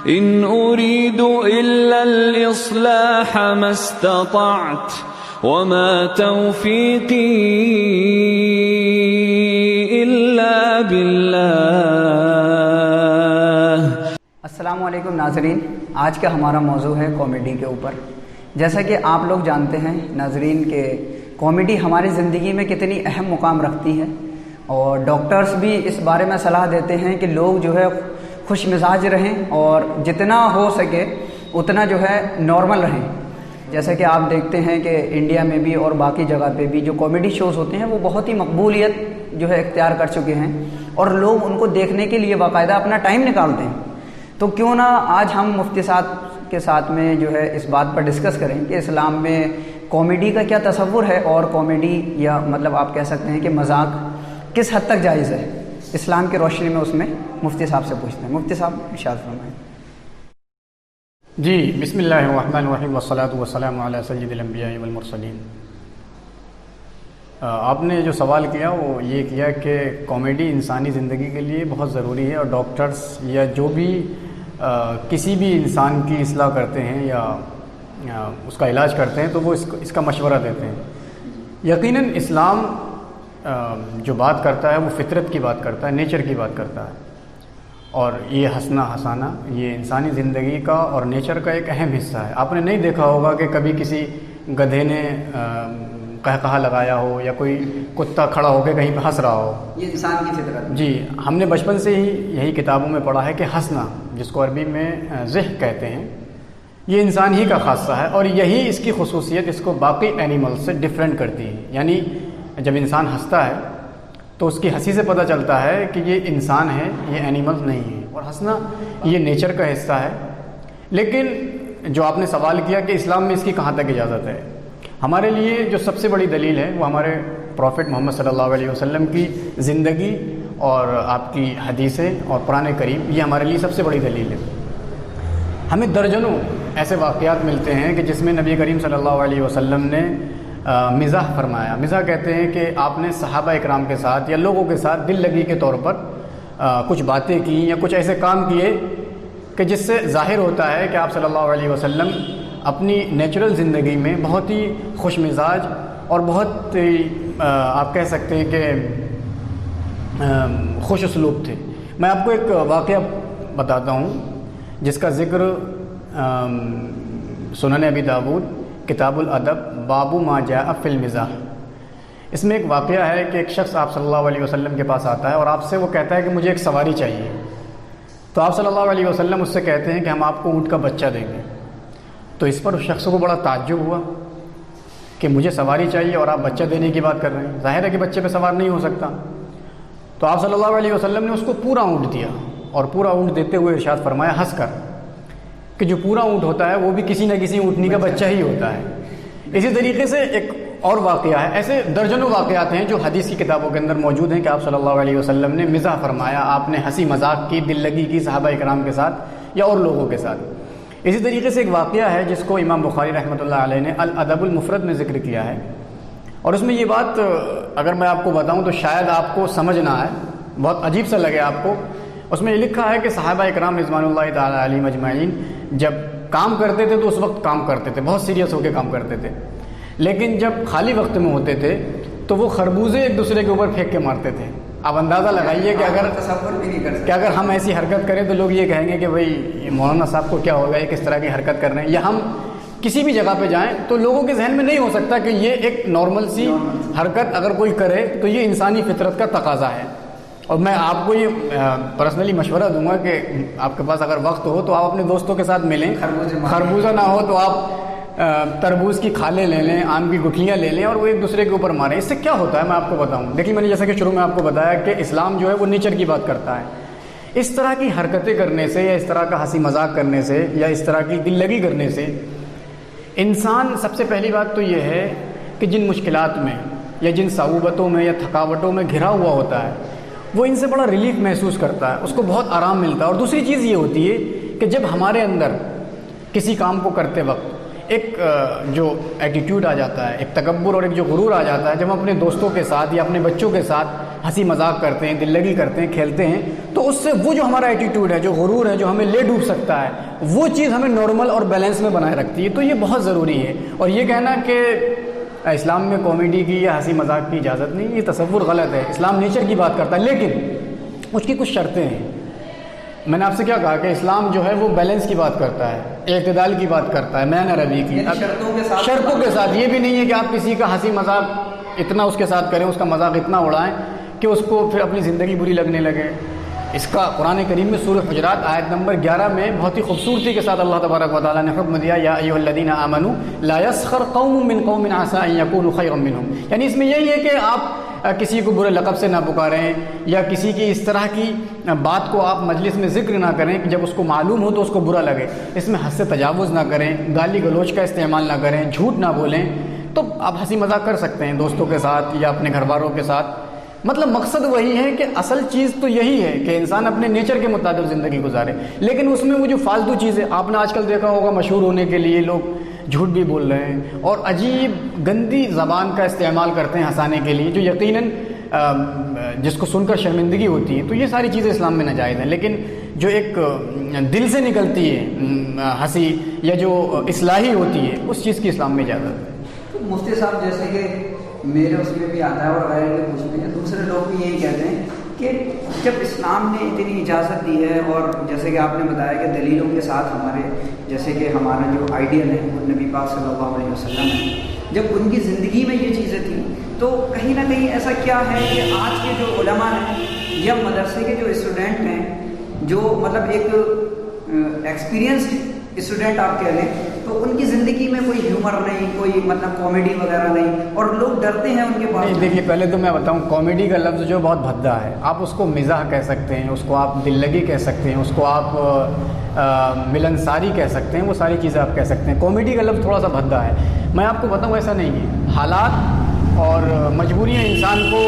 إن أريد إلا الإصلاح ما استطعت وما توفيقي إلا بالله۔ السلام علیکم ناظرین، آج کا ہمارا موضوع ہے کامیڈی کے اوپر۔ جیسا کہ آپ لوگ جانتے ہیں ناظرین کہ کامیڈی ہماری زندگی میں کتنی اہم مقام رکھتی ہے، اور ڈاکٹرز بھی اس بارے میں صلاح دیتے ہیں کہ لوگ جو ہے خوش مزاج رہیں اور جتنا ہو سکے اتنا جو ہے نارمل رہیں۔ جیسا کہ آپ دیکھتے ہیں کہ انڈیا میں بھی اور باقی جگہ پہ بھی جو کامیڈی شوز ہوتے ہیں وہ بہت ہی مقبولیت جو ہے اختیار کر چکے ہیں، اور لوگ ان کو دیکھنے کے لیے باقاعدہ اپنا ٹائم نکالتے ہیں۔ تو کیوں نہ آج ہم مفتی صاحب کے ساتھ میں جو ہے اس بات پر ڈسکس کریں کہ اسلام میں کامیڈی کا کیا تصور ہے، اور کامیڈی یا مطلب آپ کہہ سکتے ہیں کہ مذاق کس حد تک جائز ہے اسلام کی روشنی میں۔ اس میں مفتی صاحب سے پوچھتے ہیں۔ مفتی صاحب ارشاد فرمائیں۔ جی، بسم اللہ الرحمن الرحیم والصلاۃ والسلام علی سید الانبیاء والمرسلین۔ آپ نے جو سوال کیا وہ یہ کیا کہ کامیڈی انسانی زندگی کے لیے بہت ضروری ہے، اور ڈاکٹرز یا جو بھی کسی بھی انسان کی اصلاح کرتے ہیں یا اس کا علاج کرتے ہیں تو وہ اس کا مشورہ دیتے ہیں۔ یقیناً اسلام جو بات کرتا ہے وہ فطرت کی بات کرتا ہے، نیچر کی بات کرتا ہے، اور یہ ہنسنا ہنسانا یہ انسانی زندگی کا اور نیچر کا ایک اہم حصہ ہے۔ آپ نے نہیں دیکھا ہوگا کہ کبھی کسی گدھے نے قہقہا لگایا ہو یا کوئی کتا کھڑا ہو کے کہیں پہ ہنس رہا ہو۔ یہ انسان کی فطرت۔ جی، ہم نے بچپن سے ہی یہی کتابوں میں پڑھا ہے کہ ہنسنا، جس کو عربی میں ضحک کہتے ہیں، یہ انسان ہی کا خاصہ ہے، اور یہی اس کی خصوصیت اس کو باقی اینیمل سے ڈفرینٹ کرتی ہے۔ یعنی جب انسان ہنستا ہے تو اس کی ہنسی سے پتہ چلتا ہے کہ یہ انسان ہے، یہ اینیمل نہیں ہے، اور ہنسنا یہ نیچر کا حصہ ہے۔ لیکن جو آپ نے سوال کیا کہ اسلام میں اس کی کہاں تک اجازت ہے، ہمارے لیے جو سب سے بڑی دلیل ہے وہ ہمارے پروفٹ محمد صلی اللہ علیہ وسلم کی زندگی اور آپ کی حدیثیں اور قرآن کریم، یہ ہمارے لیے سب سے بڑی دلیل ہے۔ ہمیں درجنوں ایسے واقعات ملتے ہیں کہ جس میں نبی کریم صلی اللہ علیہ وسلم نے مزاح فرمایا۔ مزاح کہتے ہیں کہ آپ نے صحابہ اکرام کے ساتھ یا لوگوں کے ساتھ دل لگی کے طور پر کچھ باتیں کی یا کچھ ایسے کام کیے کہ جس سے ظاہر ہوتا ہے کہ آپ صلی اللہ علیہ وسلم اپنی نیچرل زندگی میں بہت ہی خوش مزاج اور بہت آپ کہہ سکتے ہیں کہ خوش اسلوب تھے۔ میں آپ کو ایک واقعہ بتاتا ہوں جس کا ذکر سنن ابی داود کتاب الادب باب ما جاء فی المزاح، اس میں ایک واقعہ ہے کہ ایک شخص آپ صلی اللہ علیہ وسلم کے پاس آتا ہے اور آپ سے وہ کہتا ہے کہ مجھے ایک سواری چاہیے۔ تو آپ صلی اللہ علیہ وسلم اس سے کہتے ہیں کہ ہم آپ کو اونٹ کا بچہ دیں گے۔ تو اس پر اس شخص کو بڑا تعجب ہوا کہ مجھے سواری چاہیے اور آپ بچہ دینے کی بات کر رہے ہیں، ظاہر ہے کہ بچے پہ سوار نہیں ہو سکتا۔ تو آپ صلی اللہ علیہ وسلم نے اس کو پورا اونٹ دیا، اور پورا اونٹ دیتے ہوئے ارشاد فرمایا ہنس کر کہ جو پورا اونٹ ہوتا ہے وہ بھی کسی نہ کسی اونٹنی کا بچہ ہی ہوتا ہے۔ اسی طریقے سے ایک اور واقعہ ہے، ایسے درجنوں واقعات ہیں جو حدیث کی کتابوں کے اندر موجود ہیں کہ آپ صلی اللہ علیہ وسلم نے مزاح فرمایا، آپ نے ہنسی مذاق کی، دل لگی کی صحابہ اکرام کے ساتھ یا اور لوگوں کے ساتھ۔ اسی طریقے سے ایک واقعہ ہے جس کو امام بخاری رحمۃ اللہ علیہ نے الادب المفرد میں ذکر کیا ہے، اور اس میں یہ بات اگر میں آپ کو بتاؤں تو شاید آپ کو سمجھ نہ آئے، بہت عجیب سا لگے آپ کو۔ اس میں یہ لکھا ہے کہ صحابہ اکرام رضوان اللہ تعالیٰ علیہم اجمعین جب کام کرتے تھے تو اس وقت کام کرتے تھے، بہت سیریس ہو کے کام کرتے تھے، لیکن جب خالی وقت میں ہوتے تھے تو وہ خربوزے ایک دوسرے کے اوپر پھینک کے مارتے تھے۔ آپ اندازہ لگائیے کہ اگر ہم ایسی حرکت کریں تو لوگ یہ کہیں گے کہ بھائی مولانا صاحب کو کیا ہوگا، یہ کس طرح کی حرکت کر رہے ہیں، یا ہم کسی بھی جگہ پہ جائیں تو لوگوں کے ذہن میں نہیں ہو سکتا کہ یہ ایک نارمل سی حرکت اگر کوئی کرے تو یہ انسانی فطرت کا تقاضا ہے۔ اور میں آپ کو یہ پرسنلی مشورہ دوں گا کہ آپ کے پاس اگر وقت ہو تو آپ اپنے دوستوں کے ساتھ ملیں، خربوزہ نہ ہو تو آپ تربوز کی کھالیں لے لیں، آم کی گٹھلیاں لے لیں اور وہ ایک دوسرے کے اوپر ماریں۔ اس سے کیا ہوتا ہے میں آپ کو بتاؤں۔ دیکھیے میں نے جیسا کہ شروع میں آپ کو بتایا کہ اسلام جو ہے وہ نیچر کی بات کرتا ہے۔ اس طرح کی حرکتیں کرنے سے یا اس طرح کا ہنسی مذاق کرنے سے یا اس طرح کی دل لگی کرنے سے انسان، سب سے پہلی بات تو یہ ہے کہ جن مشکلات میں یا جن صعوبتوں میں یا تھکاوٹوں میں گھرا ہوا ہوتا ہے وہ ان سے بڑا ریلیف محسوس کرتا ہے، اس کو بہت آرام ملتا ہے۔ اور دوسری چیز یہ ہوتی ہے کہ جب ہمارے اندر کسی کام کو کرتے وقت ایک جو ایٹیٹیوڈ آ جاتا ہے، ایک تکبر اور ایک جو غرور آ جاتا ہے، جب ہم اپنے دوستوں کے ساتھ یا اپنے بچوں کے ساتھ ہنسی مذاق کرتے ہیں، دل لگی کرتے ہیں، کھیلتے ہیں، تو اس سے وہ جو ہمارا ایٹیٹیوڈ ہے، جو غرور ہے، جو ہمیں لے ڈوب سکتا ہے، وہ چیز ہمیں نارمل اور بیلنس میں بنائے رکھتی ہے. تو یہ بہت ضروری ہے. اور یہ کہنا کہ اسلام میں کامیڈی کی یا ہنسی مذاق کی اجازت نہیں، یہ تصور غلط ہے. اسلام نیچر کی بات کرتا ہے، لیکن اس کی کچھ شرطیں ہیں. میں نے آپ سے کیا کہا کہ اسلام جو ہے وہ بیلنس کی بات کرتا ہے، اعتدال کی بات کرتا ہے، معنی روی کی، شرطوں کے ساتھ. یہ بھی نہیں ہے کہ آپ کسی کا ہنسی مذاق اتنا اس کے ساتھ کریں، اس کا مذاق اتنا اڑائیں کہ اس کو پھر اپنی زندگی بری لگنے لگے. اس کا قرآن کریم میں سورہ حجرات آیت نمبر 11 میں بہت ہی خوبصورتی کے ساتھ اللہ تبارک و تعالیٰ نے حکم دیا، یا ایھا الذین آمنوا لا یسخر قوم من قوم عسى ان یکونوا خیرا منہم. یعنی اس میں یہی ہے کہ آپ کسی کو برے لقب سے نہ پکاریں، یا کسی کی اس طرح کی بات کو آپ مجلس میں ذکر نہ کریں کہ جب اس کو معلوم ہو تو اس کو برا لگے. اس میں حد سے تجاوز نہ کریں، گالی گلوچ کا استعمال نہ کریں، جھوٹ نہ بولیں. تو آپ ہنسی مذاق کر سکتے ہیں دوستوں کے ساتھ یا اپنے گھر والوں کے ساتھ. مطلب مقصد وہی ہے کہ اصل چیز تو یہی ہے کہ انسان اپنے نیچر کے مطابق زندگی گزارے. لیکن اس میں وہ جو فالتو چیزیں آپ نے آج کل دیکھا ہوگا، مشہور ہونے کے لیے لوگ جھوٹ بھی بول رہے ہیں اور عجیب گندی زبان کا استعمال کرتے ہیں ہنسانے کے لیے، جو یقیناً جس کو سن کر شرمندگی ہوتی ہے. تو یہ ساری چیزیں اسلام میں ناجائز ہیں. لیکن جو ایک دل سے نکلتی ہے ہنسی یا جو اصلاحی ہوتی ہے، اس چیز کی اسلام میں اجازت ہے. تو مفتی صاحب جیسے کہ میرے اس میں بھی آتا ہے اور غیر کے کچھ میں دوسرے لوگ بھی یہی کہتے ہیں کہ جب اسلام نے اتنی اجازت دی ہے، اور جیسے کہ آپ نے بتایا کہ دلیلوں کے ساتھ ہمارے جیسے کہ ہمارا جو آئیڈیل ہے وہ نبی پاک صلی اللہ علیہ وسلم ہے، جب ان کی زندگی میں یہ چیزیں تھیں، تو کہیں نہ کہیں ایسا کیا ہے کہ آج کے جو علماء ہیں یا مدرسے کے جو اسٹوڈنٹ ہیں، جو مطلب ایک ایکسپیرینسڈ اسٹوڈنٹ آپ کہہ لیں، تو ان کی زندگی میں کوئی ہیومر نہیں، کوئی مطلب کامیڈی وغیرہ نہیں، اور لوگ ڈرتے ہیں ان کے بارے میں. دیکھیے پہلے تو میں بتاؤں، کامیڈی کا لفظ جو بہت بھدا ہے. آپ اس کو مزاح کہہ سکتے ہیں، اس کو آپ دل لگی کہہ سکتے ہیں، اس کو آپ ملنساری کہہ سکتے ہیں، وہ ساری چیزیں آپ کہہ سکتے ہیں. کامیڈی کا لفظ تھوڑا سا بھدا ہے. میں آپ کو بتاؤں ایسا نہیں ہے. حالات اور مجبوریاں انسان کو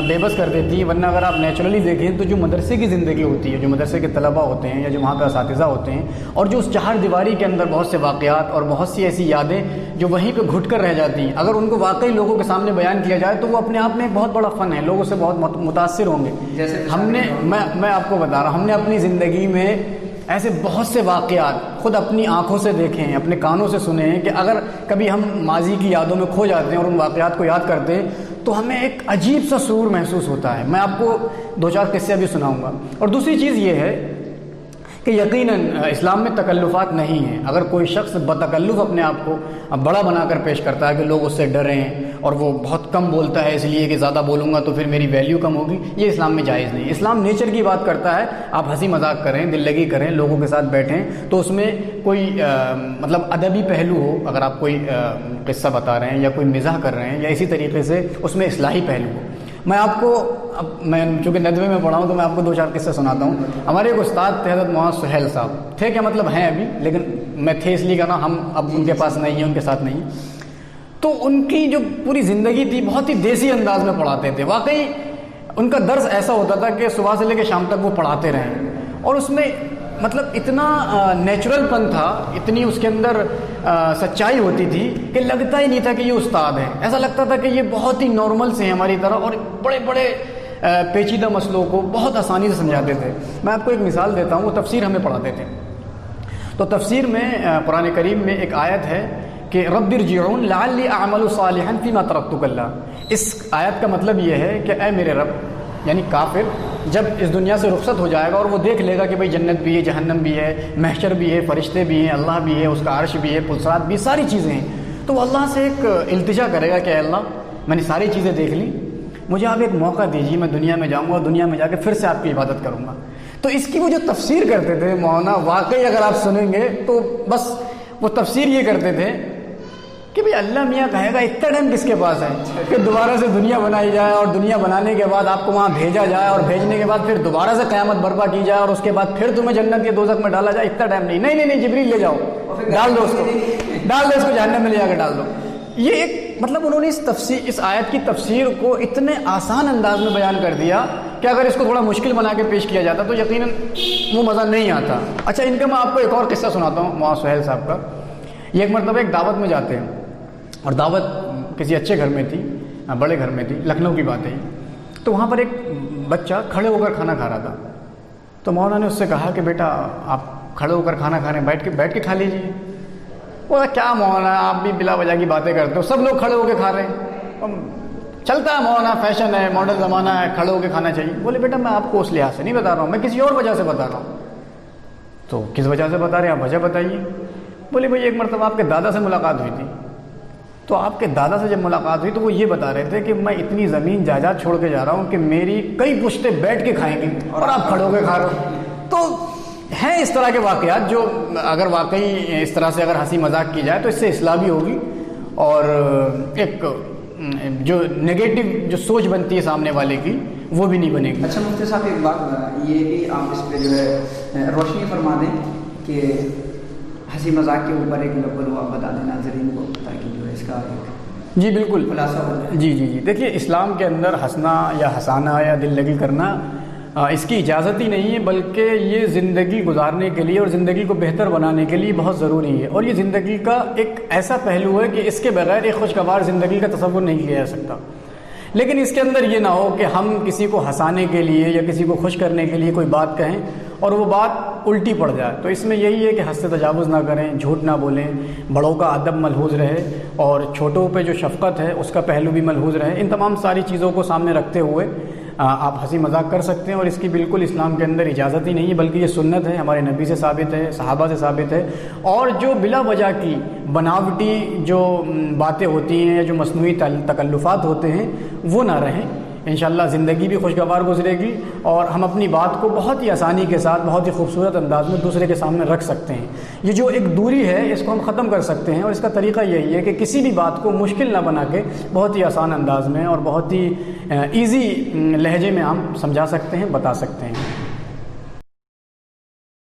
بے بس کر دیتی ہیں. ورنہ اگر آپ نیچرلی دیکھیں تو جو مدرسے کی زندگی ہوتی ہے، جو مدرسے کے طلباء ہوتے ہیں یا جو وہاں کے اساتذہ ہوتے ہیں، اور جو اس چہار دیواری کے اندر بہت سے واقعات اور بہت سی ایسی یادیں جو وہیں پہ گھٹ کر رہ جاتی ہیں، اگر ان کو واقعی لوگوں کے سامنے بیان کیا جائے تو وہ اپنے آپ میں ایک بہت بڑا فن ہے. لوگوں سے بہت متاثر ہوں گے. جیسے میں آپ کو بتا رہا ہوں، ہم نے اپنی زندگی میں ایسے بہت سے واقعات خود اپنی آنکھوں سے دیکھے ہیں، اپنے کانوں سے سنے ہیں کہ اگر کبھی ہم ماضی کی یادوں میں کھو جاتے ہیں اور ان واقعات کو یاد کرتے ہیں تو ہمیں ایک عجیب سا سرور محسوس ہوتا ہے. میں آپ کو 2-4 قصے بھی سناؤں گا. اور دوسری چیز یہ ہے کہ یقیناً اسلام میں تکلفات نہیں ہیں. اگر کوئی شخص بتکلف اپنے آپ کو بڑا بنا کر پیش کرتا ہے کہ لوگ اس سے ڈریں اور وہ بہت کم بولتا ہے اس لیے کہ زیادہ بولوں گا تو پھر میری ویلیو کم ہوگی، یہ اسلام میں جائز نہیں. اسلام نیچر کی بات کرتا ہے. آپ ہنسی مذاق کریں، دل لگی کریں، لوگوں کے ساتھ بیٹھیں، تو اس میں کوئی مطلب ادبی پہلو ہو. اگر آپ کوئی قصہ بتا رہے ہیں یا کوئی مزاح کر رہے ہیں یا اسی طریقے سے اس میں اصلاحی پہلو ہو. میں آپ کو میں چونکہ ندوے میں پڑھا ہوں تو میں آپ کو 2-4 قصے سناتا ہوں. ہمارے ایک استاد تھے حضرت مولانا سہیل صاحب. تھے کیا مطلب ہیں ابھی، لیکن میں تھے اس لیے کہنا، ہم اب ان کے پاس نہیں ہیں، ان کے ساتھ نہیں. تو ان کی جو پوری زندگی تھی بہت ہی دیسی انداز میں پڑھاتے تھے. واقعی ان کا درس ایسا ہوتا تھا کہ صبح سے لے کے شام تک وہ پڑھاتے رہیں، اور اس میں مطلب اتنا نیچرل پن تھا، اتنی اس کے اندر سچائی ہوتی تھی کہ لگتا ہی نہیں تھا کہ یہ استاد ہیں. ایسا لگتا تھا کہ یہ بہت ہی نارمل سے ہیں ہماری طرح، اور بڑے بڑے پیچیدہ مسئلوں کو بہت آسانی سے سمجھاتے تھے. میں آپ کو ایک مثال دیتا ہوں. وہ تفسیر ہمیں پڑھاتے تھے. تو تفسیر میں قرآن کریم میں ایک آیت ہے کہ رب ارجعون لعلی اعمل صالحا فیما ترکت کلا. اس آیت کا مطلب یہ ہے کہ اے میرے رب، یعنی کافر جب اس دنیا سے رخصت ہو جائے گا اور وہ دیکھ لے گا کہ بھئی جنت بھی ہے، جہنم بھی ہے، محشر بھی ہے، فرشتے بھی ہیں، اللہ بھی ہے، اس کا عرش بھی ہے، پلسرات بھی، ساری چیزیں ہیں، تو وہ اللہ سے ایک التجا کرے گا کہ اے اللہ میں نے ساری چیزیں دیکھ لی، مجھے آپ ایک موقع دیجیے، میں دنیا میں جاؤں گا اور دنیا میں جا کے پھر سے آپ کی عبادت کروں گا. تو اس کی وہ جو تفسیر کرتے تھے مولانا، واقعی اگر آپ سنیں گے تو بس وہ تفسیر یہ کرتے تھے کہ بھئی اللہ میاں کہے گا اتنا ٹائم کس کے پاس ہے کہ دوبارہ سے دنیا بنائی جائے، اور دنیا بنانے کے بعد آپ کو وہاں بھیجا جائے، اور بھیجنے کے بعد پھر دوبارہ سے قیامت برپا کی جائے، اور اس کے بعد پھر تمہیں جنت یا دوزخ میں ڈالا جائے. اتنا ٹائم نہیں. نہیں جبریل لے جاؤ، ڈال دو اس کو جہنم میں لے جا کے ڈال دو. یہ ایک مطلب انہوں نے اس آیت کی تفسیر کو اتنے آسان انداز میں بیان کر دیا کہ اگر اس کو تھوڑا مشکل بنا کے پیش کیا جاتا تو یقیناً وہ مزہ نہیں آتا. اچھا، ان کا میں آپ کو ایک اور قصہ سناتا ہوں مولانا سہیل صاحب کا. یہ ایک مرتبہ ایک دعوت میں جاتے ہیں، اور دعوت کسی اچھے گھر میں تھی، بڑے گھر میں تھی، لکھنؤ کی بات ہے. تو وہاں پر ایک بچہ کھڑے ہو کر کھانا کھا رہا تھا. تو مولانا نے اس سے کہا کہ بیٹا آپ کھڑے ہو کر کھانا کھا رہے ہیں, بیٹھ کے کھا لیجیے. وہ کیا مولانا آپ بھی بلا وجہ کی باتیں کرتے ہو, سب لوگ کھڑے ہو کے کھا رہے ہیں, چلتا ہے مولانا, فیشن ہے, ماڈرن زمانہ ہے, کھڑے ہو کے کھانا چاہیے. بولے بیٹا میں آپ کو اس لحاظ سے نہیں بتا رہا ہوں, میں کسی اور وجہ سے بتا رہا ہوں. تو کس وجہ سے بتا رہے ہیں آپ, وجہ بتائیے. بولے بھائی ایک مرتبہ آپ کے دادا سے ملاقات ہوئی تھی, تو آپ کے دادا سے جب ملاقات ہوئی تو وہ یہ بتا رہے تھے کہ میں اتنی زمین جائیداد چھوڑ کے جا رہا ہوں کہ میری کئی پشتے بیٹھ کے کھائیں گی اور آپ کھڑے ہو کے کھا رہے ہو. تو ہیں اس طرح کے واقعات جو اگر واقعی اس طرح سے اگر ہنسی مذاق کی جائے تو اس سے اصلاح بھی ہوگی, اور ایک جو نگیٹو جو سوچ بنتی ہے سامنے والے کی وہ بھی نہیں بنے گی. اچھا مفتی صاحب ایک بات یہ بھی آپ اس پہ جو ہے روشنی فرما دیں کہ ہنسی مذاق کے اوپر ایک لفظ آپ بتا دیں ناظرین کو تاکہ جو ہے اس کا ایک جی بالکل خلاصہ ہو جائے. جی دیکھیے اسلام کے اندر ہنسنا یا ہنسانا یا دل لگی کرنا اس کی اجازت ہی نہیں ہے, بلکہ یہ زندگی گزارنے کے لیے اور زندگی کو بہتر بنانے کے لیے بہت ضروری ہے. اور یہ زندگی کا ایک ایسا پہلو ہے کہ اس کے بغیر ایک خوشگوار زندگی کا تصور نہیں کیا جا سکتا. لیکن اس کے اندر یہ نہ ہو کہ ہم کسی کو ہنسانے کے لیے یا کسی کو خوش کرنے کے لیے کوئی بات کہیں اور وہ بات الٹی پڑ جائے. تو اس میں یہی ہے کہ حد سے تجاوز نہ کریں, جھوٹ نہ بولیں, بڑوں کا ادب ملحوظ رہے اور چھوٹوں پہ جو شفقت ہے اس کا پہلو بھی ملحوظ رہے. ان تمام ساری چیزوں کو سامنے رکھتے ہوئے آپ ہنسی مذاق کر سکتے ہیں, اور اس کی بالکل اسلام کے اندر اجازت ہی نہیں ہے, بلکہ یہ سنت ہے, ہمارے نبی سے ثابت ہے, صحابہ سے ثابت ہے. اور جو بلا وجہ کی بناوٹی جو باتیں ہوتی ہیں یا جو مصنوعی تکلفات ہوتے ہیں وہ نہ رہیں. انشاءاللہ زندگی بھی خوشگوار گزرے گی اور ہم اپنی بات کو بہت ہی آسانی کے ساتھ بہت ہی خوبصورت انداز میں دوسرے کے سامنے رکھ سکتے ہیں. یہ جو ایک دوری ہے اس کو ہم ختم کر سکتے ہیں, اور اس کا طریقہ یہی ہے کہ کسی بھی بات کو مشکل نہ بنا کے بہت ہی آسان انداز میں اور بہت ہی ایزی لہجے میں ہم سمجھا سکتے ہیں, بتا سکتے ہیں.